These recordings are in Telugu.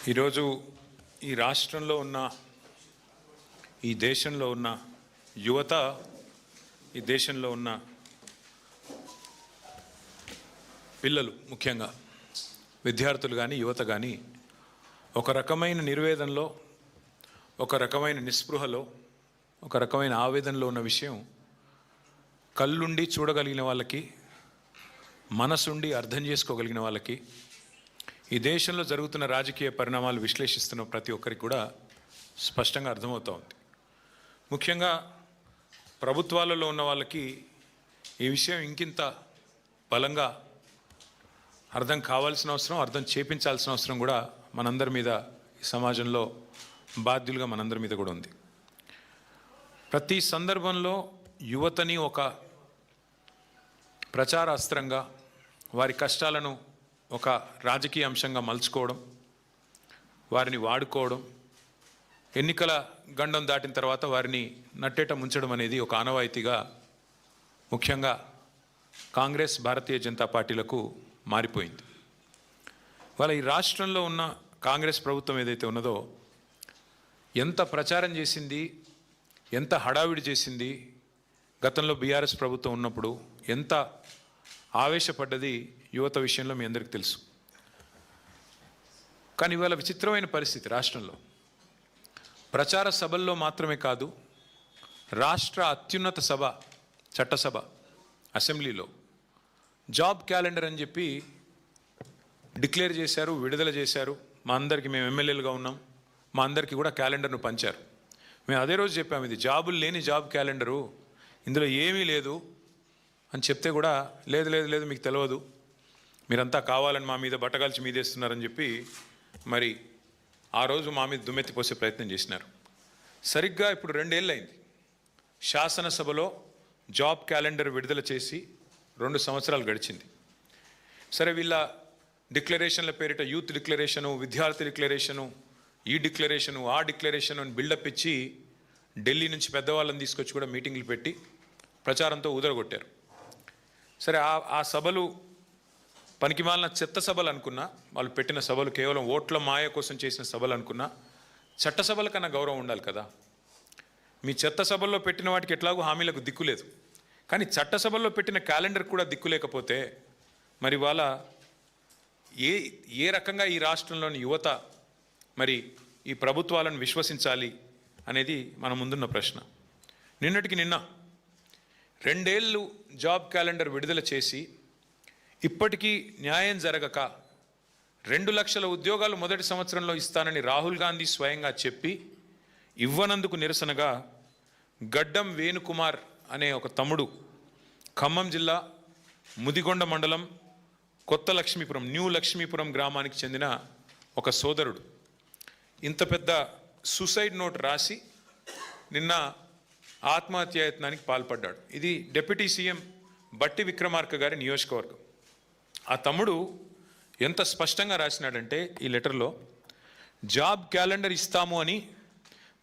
ఈరోజు ఈ రాష్ట్రంలో ఉన్న ఈ దేశంలో ఉన్న యువత ఈ దేశంలో ఉన్న పిల్లలు ముఖ్యంగా విద్యార్థులు కానీ యువత కానీ ఒక రకమైన నిర్వేదనలో ఒక రకమైన నిస్పృహలో ఒక రకమైన ఆవేదనలో ఉన్న విషయం కళ్ళుండి చూడగలిగిన వాళ్ళకి మనసుండి అర్థం చేసుకోగలిగిన వాళ్ళకి ఈ దేశంలో జరుగుతున్న రాజకీయ పరిణామాలు విశ్లేషిస్తున్న ప్రతి ఒక్కరికి కూడా స్పష్టంగా అర్థమవుతూ ఉంది. ముఖ్యంగా ప్రభుత్వాలలో ఉన్న వాళ్ళకి ఈ విషయం ఇంకింత బలంగా అర్థం కావాల్సిన అవసరం, అర్థం చేపించాల్సిన అవసరం కూడా మనందరి మీద ఈ సమాజంలో బాధ్యులుగా మనందరి మీద కూడా ఉంది. ప్రతి సందర్భంలో యువతని ఒక ప్రచార అస్త్రంగా వారి కష్టాలను ఒక రాజకీయ అంశంగా మలుచుకోవడం, వారిని వాడుకోవడం, ఎన్నికల గండం దాటిన తర్వాత వారిని నట్టేట ముంచడం అనేది ఒక ఆనవాయితీగా ముఖ్యంగా కాంగ్రెస్, భారతీయ జనతా పార్టీలకు మారిపోయింది. వాళ్ళ ఈ రాష్ట్రంలో ఉన్న కాంగ్రెస్ ప్రభుత్వం ఏదైతే ఉన్నదో ఎంత ప్రచారం చేసింది, ఎంత హడావిడి చేసింది, గతంలో బీఆర్ఎస్ ప్రభుత్వం ఉన్నప్పుడు ఎంత ఆవేశపడ్డది యువత విషయంలో మీ అందరికీ తెలుసు. కానీ ఇవాళ విచిత్రమైన పరిస్థితి రాష్ట్రంలో ప్రచార సభల్లో మాత్రమే కాదు, రాష్ట్ర అత్యున్నత సభ చట్టసభ అసెంబ్లీలో జాబ్ క్యాలెండర్ అని చెప్పి డిక్లేర్ చేశారు, విడుదల చేశారు. మా అందరికీ, మేము ఎమ్మెల్యేలుగా ఉన్నాం, మా అందరికీ కూడా క్యాలెండర్ను పంచారు. మేము అదే రోజు చెప్పాము, ఇది జాబులు లేని జాబ్ క్యాలెండరు, ఇందులో ఏమీ లేదు అని చెప్తే కూడా లేదు లేదు లేదు మీకు తెలియదు, మీరంతా కావాలని మా మీద బట్టగాల్చి మీదేస్తున్నారని చెప్పి మరి ఆ రోజు మా మీద దుమ్మెత్తిపోసే ప్రయత్నం చేసినారు. సరిగ్గా ఇప్పుడు 2 ఏళ్ళు అయింది శాసనసభలో జాబ్ క్యాలెండర్ విడుదల చేసి 2 సంవత్సరాలు గడిచింది. సరే, వీళ్ళ డిక్లరేషన్ల పేరిట యూత్ డిక్లరేషను, విద్యార్థి డిక్లరేషను, ఈ డిక్లరేషను, ఆ డిక్లరేషను అని బిల్డప్ ఇచ్చి ఢిల్లీ నుంచి పెద్దవాళ్ళని తీసుకొచ్చి కూడా మీటింగ్లు పెట్టి ప్రచారంతో ఊదరగొట్టారు. సరే, ఆ సభలు పనికిమాలిన చెత్త సభలు అనుకున్నా, వాళ్ళు పెట్టిన సభలు కేవలం ఓట్ల మాయ కోసం చేసిన సభలు అనుకున్నా, చట్టసభల కన్నా గౌరవం ఉండాలి కదా. మీ చెత్త సభల్లో పెట్టిన వాటికి ఎట్లాగో హామీలకు దిక్కులేదు, కానీ చట్టసభల్లో పెట్టిన క్యాలెండర్ కూడా దిక్కు లేకపోతే మరి వాళ్ళ ఏ రకంగా ఈ రాష్ట్రంలోని యువత మరి ఈ ప్రభుత్వాలను విశ్వసించాలి అనేది మన ముందున్న ప్రశ్న. నిన్నటికి నిన్న 2 ఏళ్ళు జాబ్ క్యాలెండర్ విడుదల చేసి ఇప్పటికీ న్యాయం జరగక 2 లక్షల ఉద్యోగాలు మొదటి సంవత్సరంలో ఇస్తానని రాహుల్ గాంధీ స్వయంగా చెప్పి ఇవ్వనందుకు నిరసనగా గడ్డం వేణుకుమార్ అనే ఒక తమ్ముడు ఖమ్మం జిల్లా ముదిగొండ మండలం కొత్త లక్ష్మీపురం, న్యూ లక్ష్మీపురం గ్రామానికి చెందిన ఒక సోదరుడు ఇంత పెద్ద సూసైడ్ నోట్ రాసి నిన్న ఆత్మహత్యాయత్నానికి పాల్పడ్డాడు. ఇది డిప్యూటీ సీఎం బట్టి విక్రమార్క గారి నియోజకవర్గం. ఆ తమ్ముడు ఎంత స్పష్టంగా రాసినాడంటే ఈ లెటర్లో, జాబ్ క్యాలెండర్ ఇస్తాము అని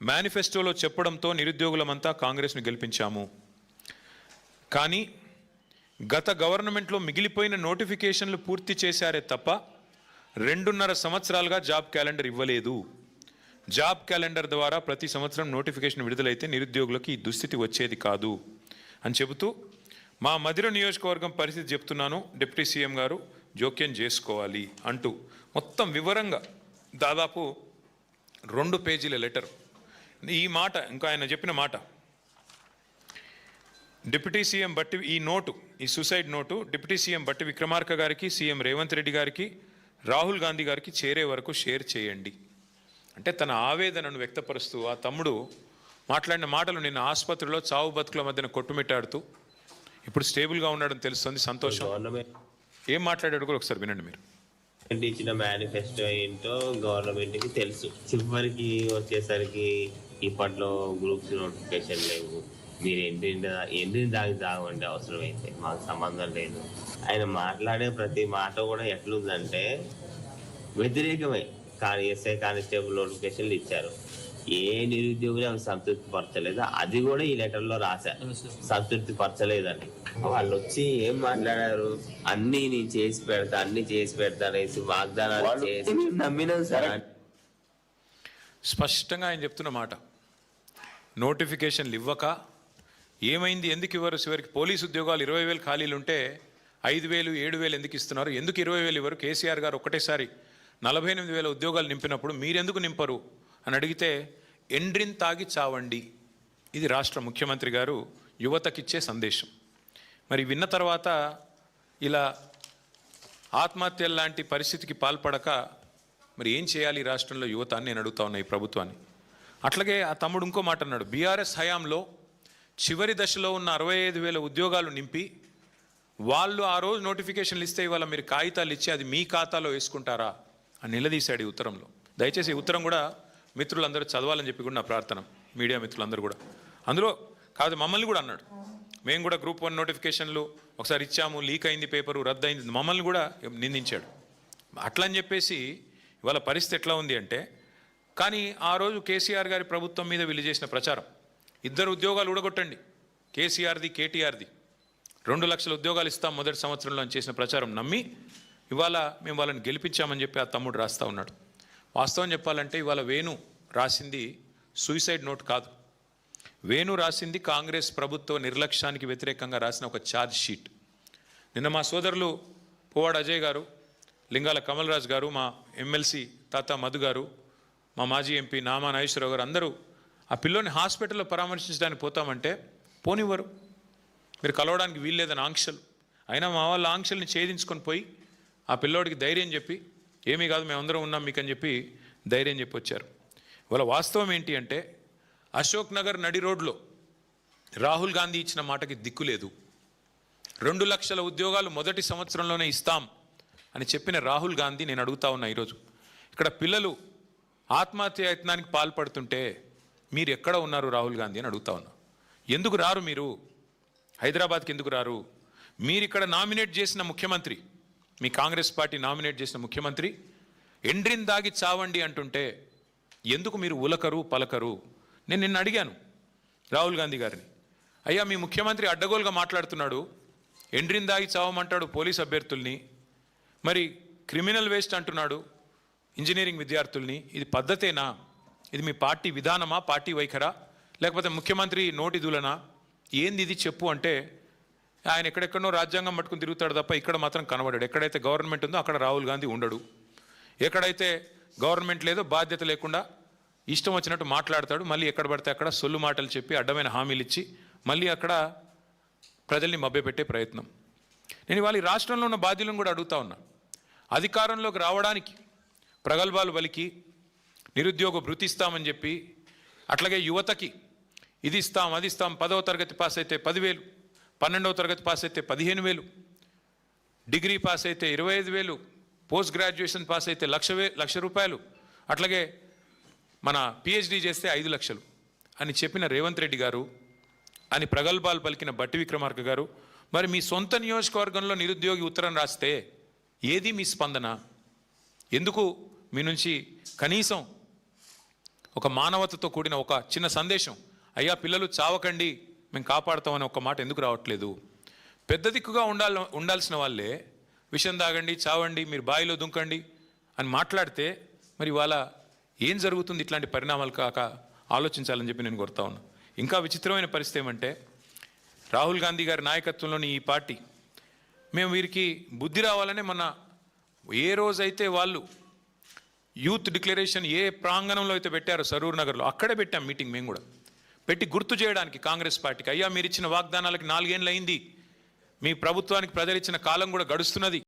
మేనిఫెస్టోలో చెప్పడంతో నిరుద్యోగులమంతా కాంగ్రెస్ను గెలిపించాము, కానీ గత గవర్నమెంట్లో మిగిలిపోయిన నోటిఫికేషన్లు పూర్తి చేశారే తప్ప 2.5 సంవత్సరాలుగా జాబ్ క్యాలెండర్ ఇవ్వలేదు. జాబ్ క్యాలెండర్ ద్వారా ప్రతి సంవత్సరం నోటిఫికేషన్ విడుదలైతే నిరుద్యోగులకు ఈ దుస్థితి వచ్చేది కాదు అని చెబుతూ, మా మధిర నియోజకవర్గం పరిస్థితి చెప్తున్నాను, డిప్యూటీ సీఎం గారు జోక్యం చేసుకోవాలి అంటూ మొత్తం వివరంగా దాదాపు 2 పేజీల లెటర్. ఈ మాట ఇంకా ఆయన చెప్పిన మాట, డిప్యూటీ సీఎం బట్టి ఈ సూసైడ్ నోటు డిప్యూటీ సీఎం బట్టి విక్రమార్క గారికి, సీఎం రేవంత్ రెడ్డి గారికి, రాహుల్ గాంధీ గారికి చేరే వరకు షేర్ చేయండి అంటే తన ఆవేదనను వ్యక్తపరుస్తూ ఆ తమ్ముడు మాట్లాడిన మాటలు నిన్న ఆసుపత్రిలో చావు బతుకుల మధ్యన కొట్టుమిట్టాడుతూ ఇప్పుడు స్టేబుల్గా ఉన్నాడని తెలుస్తుంది. సంతోషం. ఏం మాట్లాడాడు కూడా ఒకసారి వినండి మీరు. ఇచ్చిన మేనిఫెస్టో ఏంటో గవర్నమెంట్కి తెలుసు. చివరికి వచ్చేసరికి ఇప్పట్లో గ్రూప్స్ నోటిఫికేషన్ లేవు, మీరు ఎండిన దానికి తాగమంటే అవసరం అయితే మాకు సంబంధం లేదు. ఆయన మాట్లాడే ప్రతి మాట కూడా ఎట్లుందంటే వ్యతిరేకమై. కానీ ఎస్ఐ కానిస్టేబుల్ నోటిఫికేషన్లు ఇచ్చారు, ఏ నిరుద్యోగులు అవి సంతృప్తి పరచలేదు. అది కూడా ఈ లెటర్లో రాశారు, సంతృప్తి పరచలేదని. వాళ్ళు వచ్చి ఏం మాట్లాడారు, అన్ని నేను చేసి పెడతా అనేసి వాగ్దానాలు చేసి నమ్మినాం సార్. స్పష్టంగా ఆయన చెప్తున్న మాట, నోటిఫికేషన్లు ఇవ్వక ఏమైంది, ఎందుకు ఇవ్వరు? చివరికి పోలీసు ఉద్యోగాలు 20,000 ఖాళీలు ఉంటే 5,000, 7,000 ఎందుకు ఇస్తున్నారు? ఎందుకు 20,000 ఇవ్వరు? కేసీఆర్ గారు ఒకటేసారి 48,000 ఉద్యోగాలు నింపినప్పుడు మీరెందుకు నింపరు అని అడిగితే ఎండ్రిన్ తాగి చావండి. ఇది రాష్ట్ర ముఖ్యమంత్రి గారు యువతకిచ్చే సందేశం. మరి విన్న తర్వాత ఇలా ఆత్మహత్యల లాంటి పరిస్థితికి పాల్పడక మరి ఏం చేయాలి ఈ రాష్ట్రంలో యువత అని నేను అడుగుతా ఉన్నా ఈ ప్రభుత్వాన్ని. అట్లాగే ఆ తమ్ముడు ఇంకో మాట అన్నాడు, బీఆర్ఎస్ హయాంలో చివరి దశలో ఉన్న 65,000 ఉద్యోగాలు నింపి వాళ్ళు ఆ రోజు నోటిఫికేషన్లు ఇస్తే ఇవాళ మీరు కాగితాలు ఇచ్చి అది మీ ఖాతాలో వేసుకుంటారా అని నిలదీశాడు ఈ ఉత్తరంలో. దయచేసి ఈ ఉత్తరం కూడా మిత్రులందరూ చదవాలని చెప్పి కూడా నా ప్రార్థన, మీడియా మిత్రులందరూ కూడా. అందులో కాదు మమ్మల్ని కూడా అన్నాడు, మేము కూడా గ్రూప్ 1 నోటిఫికేషన్లు ఒకసారి ఇచ్చాము, లీక్ అయింది, పేపరు రద్దు అయింది, మమ్మల్ని కూడా నిందించాడు. అట్లా అని చెప్పేసి ఇవాళ పరిస్థితి ఎట్లా ఉంది అంటే, కానీ ఆ రోజు కేసీఆర్ గారి ప్రభుత్వం మీద వీళ్ళు చేసిన ప్రచారం, 2 ఉద్యోగాలు ఊడగొట్టండి, కేసీఆర్ది కేటీఆర్ది 2 లక్షల ఉద్యోగాలు ఇస్తాం మొదటి సంవత్సరంలో అని చేసిన ప్రచారం నమ్మి ఇవాళ మేము వాళ్ళని గెలిపించామని చెప్పి ఆ తమ్ముడు రాస్తూ ఉన్నాడు. వాస్తవం చెప్పాలంటే ఇవాళ వేణు రాసింది సూసైడ్ నోట్ కాదు, వేణు రాసింది కాంగ్రెస్ ప్రభుత్వ నిర్లక్ష్యానికి వ్యతిరేకంగా రాసిన ఒక ఛార్జ్ షీట్. నిన్న మా సోదరులు పువ్వాడ అజయ్ గారు, లింగాల కమల్ రాజ్ గారు, మా ఎమ్మెల్సీ తాత మధు గారు, మా మాజీ ఎంపీ నామా నాగేశ్వరరావు గారు అందరూ ఆ పిల్లోని హాస్పిటల్లో పరామర్శించడానికి పోతామంటే పోనివ్వరు, మీరు కలవడానికి వీల్లేదని ఆంక్షలు. అయినా మా వాళ్ళ ఆంక్షల్ని ఛేదించుకొని పోయి ఆ పిల్లోడికి ధైర్యం చెప్పి, ఏమీ కాదు మేమందరం ఉన్నాం మీకు అని చెప్పి ధైర్యం చెప్పి వచ్చారు. ఇవాళ వాస్తవం ఏంటి అంటే, అశోక్ నగర్ నడి రోడ్లో రాహుల్ గాంధీ ఇచ్చిన మాటకి దిక్కు లేదు. 2 లక్షల ఉద్యోగాలు మొదటి సంవత్సరంలోనే ఇస్తాం అని చెప్పిన రాహుల్ గాంధీ, నేను అడుగుతా ఉన్నా ఈరోజు ఇక్కడ పిల్లలు ఆత్మహత్య యత్నానికి పాల్పడుతుంటే మీరు ఎక్కడ ఉన్నారు రాహుల్ గాంధీ అని అడుగుతా ఉన్నా. ఎందుకు రారు మీరు హైదరాబాద్కి? ఎందుకు రారు? మీరు ఇక్కడ నామినేట్ చేసిన ముఖ్యమంత్రి, మీ కాంగ్రెస్ పార్టీ నామినేట్ చేసిన ముఖ్యమంత్రి ఎండ్రిన్ దాగి చావండి అంటుంటే ఎందుకు మీరు ఉలకరు పలకరు? నేను నిన్న అడిగాను రాహుల్ గాంధీ గారిని, అయ్యా మీ ముఖ్యమంత్రి అడ్డగోలుగా మాట్లాడుతున్నాడు, ఎండ్రిన్ దాగి చావమంటాడు పోలీస్ అభ్యర్థుల్ని, మరి క్రిమినల్ వేస్ట్ అంటున్నాడు ఇంజనీరింగ్ విద్యార్థుల్ని, ఇది పద్ధతేనా? ఇది మీ పార్టీ విధానమా, పార్టీ వైఖరా, లేకపోతే ముఖ్యమంత్రి నోటి దూలనా? ఏంది ఇది చెప్పు అంటే ఆయన ఎక్కడెక్కడో రాజ్యాంగం పట్టుకుని తిరుగుతాడు తప్ప ఇక్కడ మాత్రం కనబడాడు. ఎక్కడైతే గవర్నమెంట్ ఉందో అక్కడ రాహుల్ గాంధీ ఉండడు, ఎక్కడైతే గవర్నమెంట్ లేదో బాధ్యత లేకుండా ఇష్టం వచ్చినట్టు మాట్లాడతాడు. మళ్ళీ ఎక్కడ పడితే అక్కడ సొల్లు మాటలు చెప్పి అడ్డమైన హామీలు ఇచ్చి మళ్ళీ అక్కడ ప్రజల్ని మభ్యపెట్టే ప్రయత్నం. నేను ఇవాళ ఈ రాష్ట్రంలో ఉన్న బాధ్యులను కూడా అడుగుతా ఉన్నా, అధికారంలోకి రావడానికి ప్రగల్భాలు పలికి నిరుద్యోగ భృతి ఇస్తామని చెప్పి, అట్లాగే యువతకి ఇది ఇస్తాం అది ఇస్తాం, 10వ తరగతి పాస్ అయితే 10,000, 12వ తరగతి పాస్ అయితే 15,000, డిగ్రీ పాస్ అయితే 25,000, పోస్ట్ గ్రాడ్యుయేషన్ పాస్ అయితే 1,00,000 రూపాయలు, అట్లాగే మన పిహెచ్డి చేస్తే 5 లక్షలు అని చెప్పిన రేవంత్ రెడ్డి గారు, అని ప్రగల్భాలు పలికిన బట్టి విక్రమార్క గారు, మరి మీ సొంత నియోజకవర్గంలో నిరుద్యోగి ఉత్తరం రాస్తే ఏది మీ స్పందన? ఎందుకు మీ నుంచి కనీసం ఒక మానవతతో కూడిన ఒక చిన్న సందేశం, అయ్యా పిల్లలు చావకండి మేము కాపాడుతామని ఒక మాట ఎందుకు రావట్లేదు? పెద్ద దిక్కుగా ఉండాల్సిన వాళ్ళే విషం తాగండి, చావండి, మీరు బావిలో దుంకండి అని మాట్లాడితే మరి ఇవాళ ఏం జరుగుతుంది? ఇట్లాంటి పరిణామాలు కాక ఆలోచించాలని చెప్పి నేను కోరుతా ఉన్నా. ఇంకా విచిత్రమైన పరిస్థితి ఏమంటే, రాహుల్ గాంధీ గారి నాయకత్వంలోని ఈ పార్టీ, మేము వీరికి బుద్ధి రావాలనే మొన్న ఏ రోజైతే వాళ్ళు యూత్ డిక్లరేషన్ ఏ ప్రాంగణంలో అయితే పెట్టారో సరూర్ నగర్లో, అక్కడే పెట్టాం మీటింగ్. మేము కూడా పెట్టి గుర్తు చేయడానికి కాంగ్రెస్ పార్టీకి, అయ్యా మీరు ఇచ్చిన వాగ్దానాలకి 4 ఏళ్ళు అయింది, మీ ప్రభుత్వానికి ప్రజలు ఇచ్చిన కాలం కూడా గడుస్తున్నది,